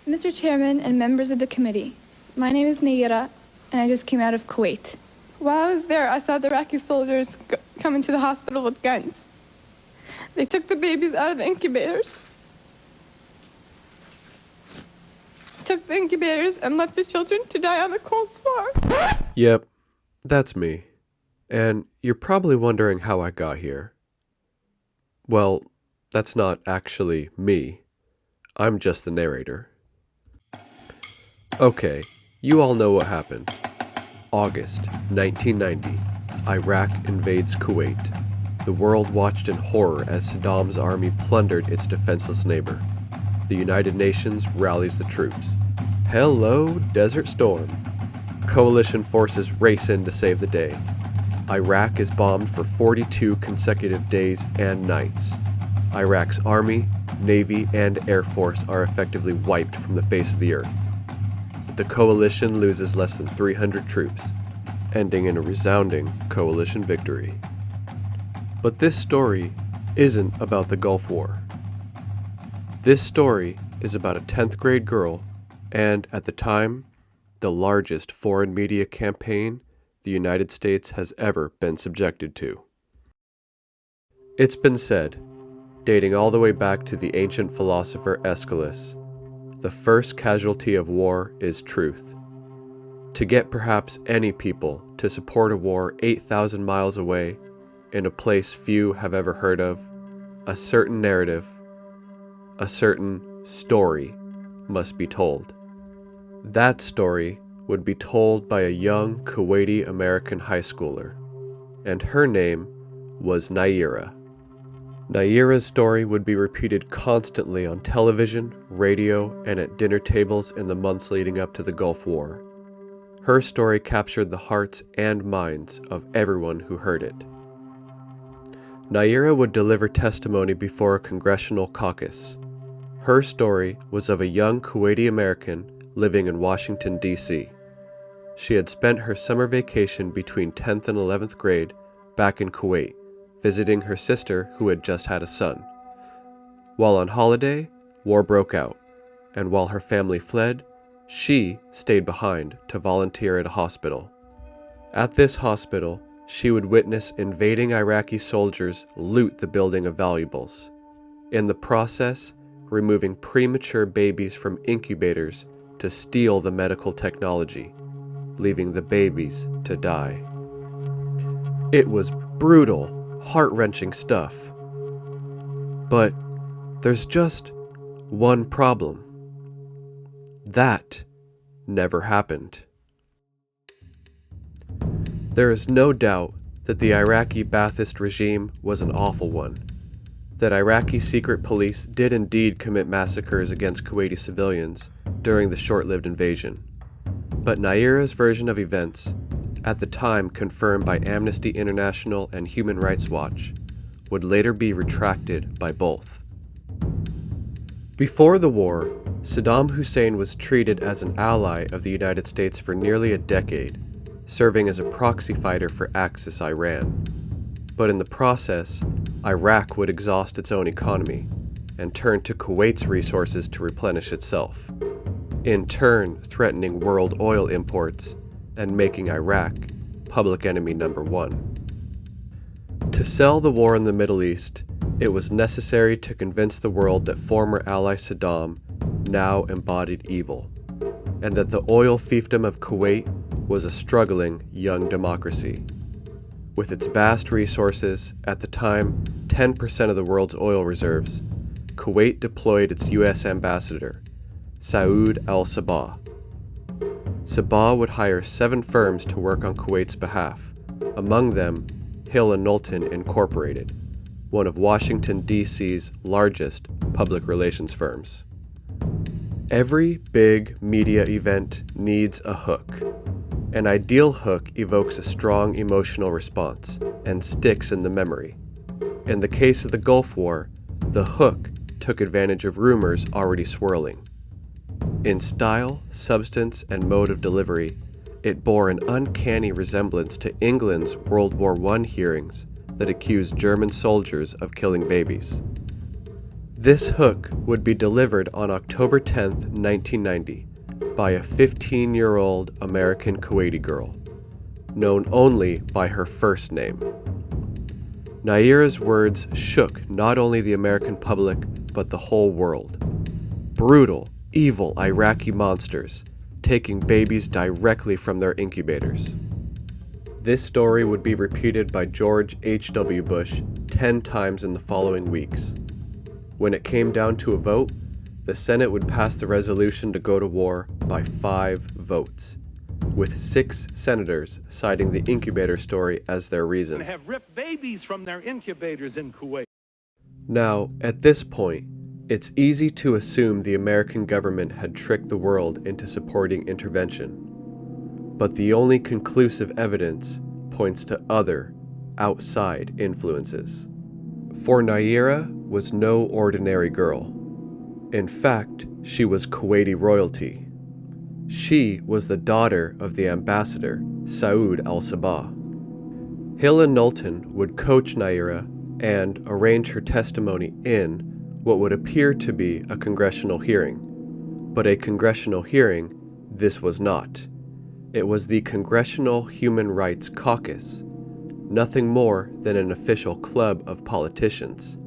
Mr. Chairman and members of the committee, my name is Nayirah, and I just came out of Kuwait. While I was there, I saw the Iraqi soldiers come into the hospital with guns. They took the babies out of the incubators. Took the incubators and left the children to die on the cold floor. Yep, that's me. And you're probably wondering how I got here. Well, that's not actually me. I'm just the narrator. Okay, you all know what happened. August 1990, Iraq invades Kuwait. The world watched in horror as Saddam's army plundered its defenseless neighbor. The United Nations rallies the troops. Hello, Desert Storm. Coalition forces race in to save the day. Iraq is bombed for 42 consecutive days and nights. Iraq's army, navy, and air force are effectively wiped from the face of the earth. The coalition loses less than 300 troops, ending in a resounding coalition victory. But this story isn't about the Gulf War. This story is about a 10th grade girl and, at the time, the largest foreign media campaign the United States has ever been subjected to. It's been said, dating all the way back to the ancient philosopher Aeschylus, the first casualty of war is truth. To get perhaps any people to support a war 8,000 miles away, in a place few have ever heard of, a certain narrative, a certain story must be told. That story would be told by a young Kuwaiti American high schooler, and her name was Nayirah. Nayirah's story would be repeated constantly on television, radio, and at dinner tables in the months leading up to the Gulf War. Her story captured the hearts and minds of everyone who heard it. Nayirah would deliver testimony before a congressional caucus. Her story was of a young Kuwaiti American living in Washington, D.C. She had spent her summer vacation between 10th and 11th grade back in Kuwait, visiting her sister who had just had a son. While on holiday, war broke out, and while her family fled, she stayed behind to volunteer at a hospital. At this hospital, she would witness invading Iraqi soldiers loot the building of valuables, in the process removing premature babies from incubators to steal the medical technology, leaving the babies to die. It was brutal, heart-wrenching stuff. But there's just one problem. That never happened. There is no doubt that the Iraqi Ba'athist regime was an awful one, that Iraqi secret police did indeed commit massacres against Kuwaiti civilians during the short-lived invasion. But Nayirah's version of events, at the time confirmed by Amnesty International and Human Rights Watch, would later be retracted by both. Before the war, Saddam Hussein was treated as an ally of the United States for nearly a decade, serving as a proxy fighter for Axis Iran. But in the process, Iraq would exhaust its own economy and turn to Kuwait's resources to replenish itself, in turn threatening world oil imports and making Iraq public enemy number one. To sell the war in the Middle East, it was necessary to convince the world that former ally Saddam now embodied evil, and that the oil fiefdom of Kuwait was a struggling young democracy. With its vast resources, at the time 10% of the world's oil reserves, Kuwait deployed its U.S. ambassador, Saud al-Sabah. Sabah would hire 7 firms to work on Kuwait's behalf, among them Hill & Knowlton Incorporated, one of Washington, D.C.'s largest public relations firms. Every big media event needs a hook. An ideal hook evokes a strong emotional response and sticks in the memory. In the case of the Gulf War, the hook took advantage of rumors already swirling. In style, substance, and mode of delivery, it bore an uncanny resemblance to England's World War I hearings that accused German soldiers of killing babies. This hook would be delivered on October 10th, 1990, by a 15-year-old American Kuwaiti girl, known only by her first name. Nayirah's words shook not only the American public, but the whole world. Brutal, evil Iraqi monsters, taking babies directly from their incubators. This story would be repeated by George H.W. Bush 10 times in the following weeks. When it came down to a vote, the Senate would pass the resolution to go to war by 5 votes, with 6 senators citing the incubator story as their reason. And have ripped babies from their incubators in Kuwait. Now, at this point, it's easy to assume the American government had tricked the world into supporting intervention. But the only conclusive evidence points to other, outside influences. For Nayirah was no ordinary girl. In fact, she was Kuwaiti royalty. She was the daughter of the ambassador, Saud al-Sabah. Hill and Knowlton would coach Nayirah and arrange her testimony in what would appear to be a congressional hearing. But a congressional hearing, this was not. It was the Congressional Human Rights Caucus, nothing more than an official club of politicians,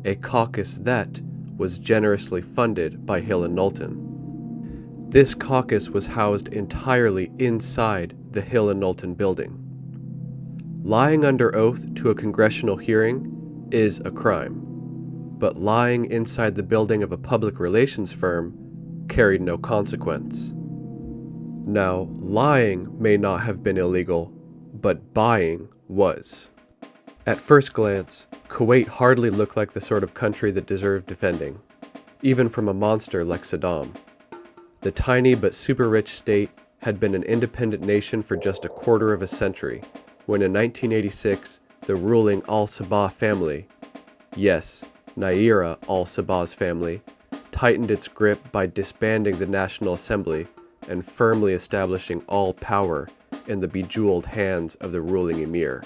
a caucus that was generously funded by Hill and Knowlton. This caucus was housed entirely inside the Hill and Knowlton building. Lying under oath to a congressional hearing is a crime, but lying inside the building of a public relations firm carried no consequence. Now, lying may not have been illegal, but buying was. At first glance, Kuwait hardly looked like the sort of country that deserved defending, even from a monster like Saddam. The tiny but super rich state had been an independent nation for just a quarter of a century, when in 1986, the ruling al-Sabah family, yes, Nayirah al-Sabah's family, tightened its grip by disbanding the National Assembly and firmly establishing all power in the bejeweled hands of the ruling emir.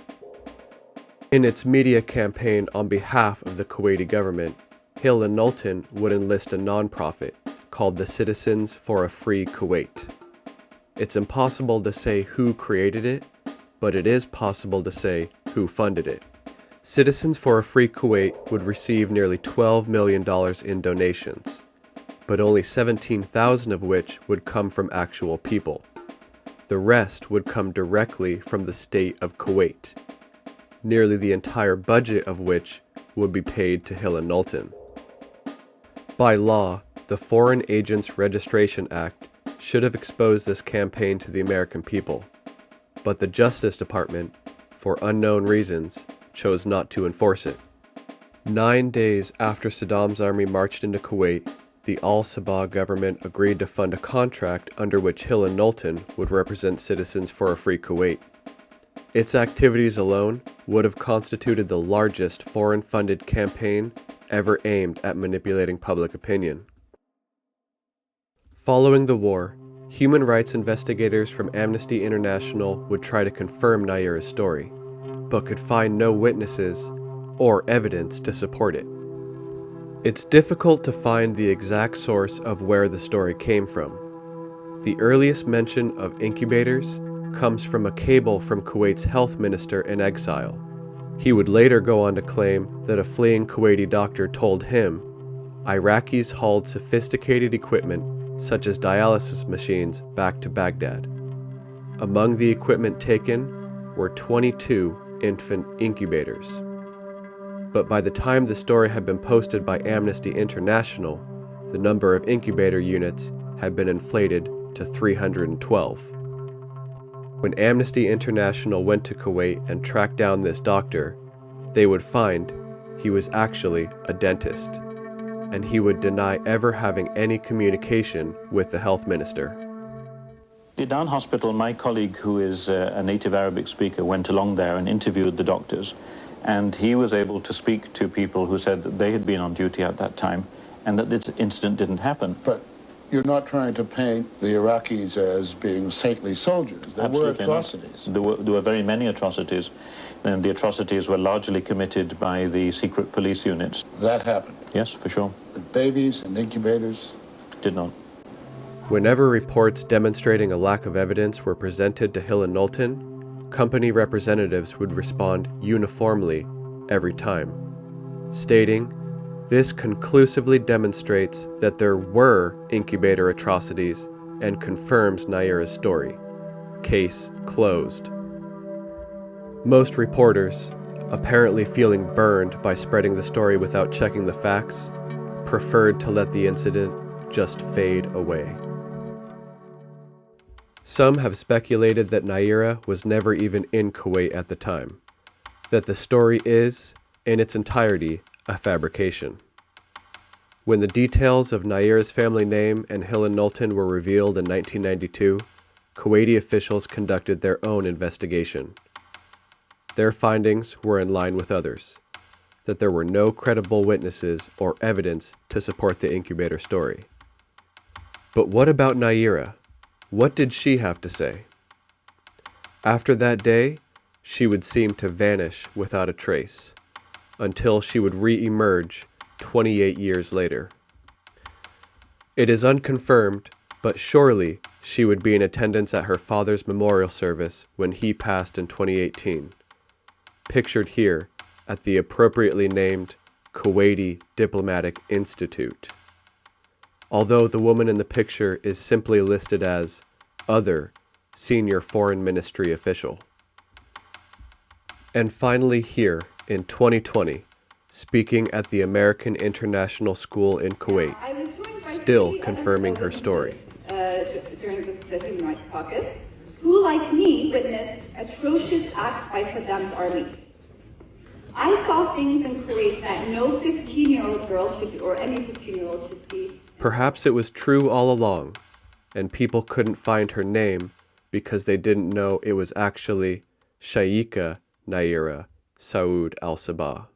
In its media campaign on behalf of the Kuwaiti government, Hill and Knowlton would enlist a nonprofit called the Citizens for a Free Kuwait. It's impossible to say who created it, but it is possible to say who funded it. Citizens for a Free Kuwait would receive nearly $12 million in donations, but only 17,000 of which would come from actual people. The rest would come directly from the state of Kuwait, nearly the entire budget of which would be paid to Hill and Knowlton. By law, the Foreign Agents Registration Act should have exposed this campaign to the American people, but the Justice Department, for unknown reasons, chose not to enforce it. 9 days after Saddam's army marched into Kuwait, the al-Sabah government agreed to fund a contract under which Hill and Knowlton would represent Citizens for a Free Kuwait. Its activities alone would have constituted the largest foreign-funded campaign ever aimed at manipulating public opinion. Following the war, human rights investigators from Amnesty International would try to confirm Nayirah's story, but could find no witnesses or evidence to support it. It's difficult to find the exact source of where the story came from. The earliest mention of incubators comes from a cable from Kuwait's health minister in exile. He would later go on to claim that a fleeing Kuwaiti doctor told him Iraqis hauled sophisticated equipment such as dialysis machines back to Baghdad. Among the equipment taken were 22 infant incubators. But by the time the story had been posted by Amnesty International, the number of incubator units had been inflated to 312. When Amnesty International went to Kuwait and tracked down this doctor, they would find he was actually a dentist, and he would deny ever having any communication with the health minister. The Down Hospital, my colleague who is a native Arabic speaker went along there and interviewed the doctors, and he was able to speak to people who said that they had been on duty at that time and that this incident didn't happen. But You're not trying to paint the Iraqis as being saintly soldiers. There were atrocities. There were very many atrocities, and the atrocities were largely committed by the secret police units. That happened. Yes, for sure. The babies and incubators? Did not. Whenever reports demonstrating a lack of evidence were presented to Hill and Knowlton, company representatives would respond uniformly every time, stating, "This conclusively demonstrates that there were incubator atrocities and confirms Nayirah's story. Case closed." Most reporters, apparently feeling burned by spreading the story without checking the facts, preferred to let the incident just fade away. Some have speculated that Nayirah was never even in Kuwait at the time, that the story is, in its entirety, a fabrication. When the details of Nayirah's family name and Hill and Knowlton were revealed in 1992, Kuwaiti officials conducted their own investigation. Their findings were in line with others, that there were no credible witnesses or evidence to support the incubator story. But what about Nayirah? What did she have to say? After that day, she would seem to vanish without a trace, until she would re-emerge 28 years later. It is unconfirmed, but surely she would be in attendance at her father's memorial service when he passed in 2018, pictured here at the appropriately named Kuwaiti Diplomatic Institute. Although the woman in the picture is simply listed as other senior foreign ministry official. And finally here in 2020, speaking at the American International School in Kuwait, still confirming her story. During this Human Rights Caucus, who like me witnessed atrocious acts by Saddam's army. I saw things in Kuwait that no 15-year-old girl should, or any 15-year-old should see. Perhaps it was true all along, and people couldn't find her name because they didn't know it was actually Shaykha Nayirah Saud al-Sabah.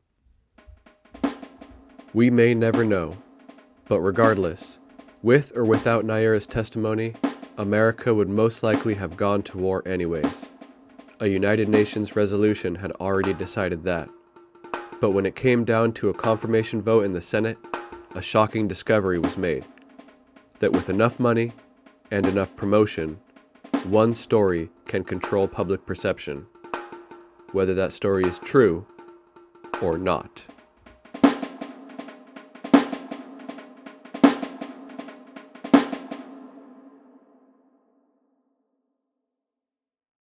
We may never know, but regardless, with or without Nayirah's testimony, America would most likely have gone to war anyways. A United Nations resolution had already decided that. But when it came down to a confirmation vote in the Senate, a shocking discovery was made. That with enough money and enough promotion, one story can control public perception, whether that story is true or not.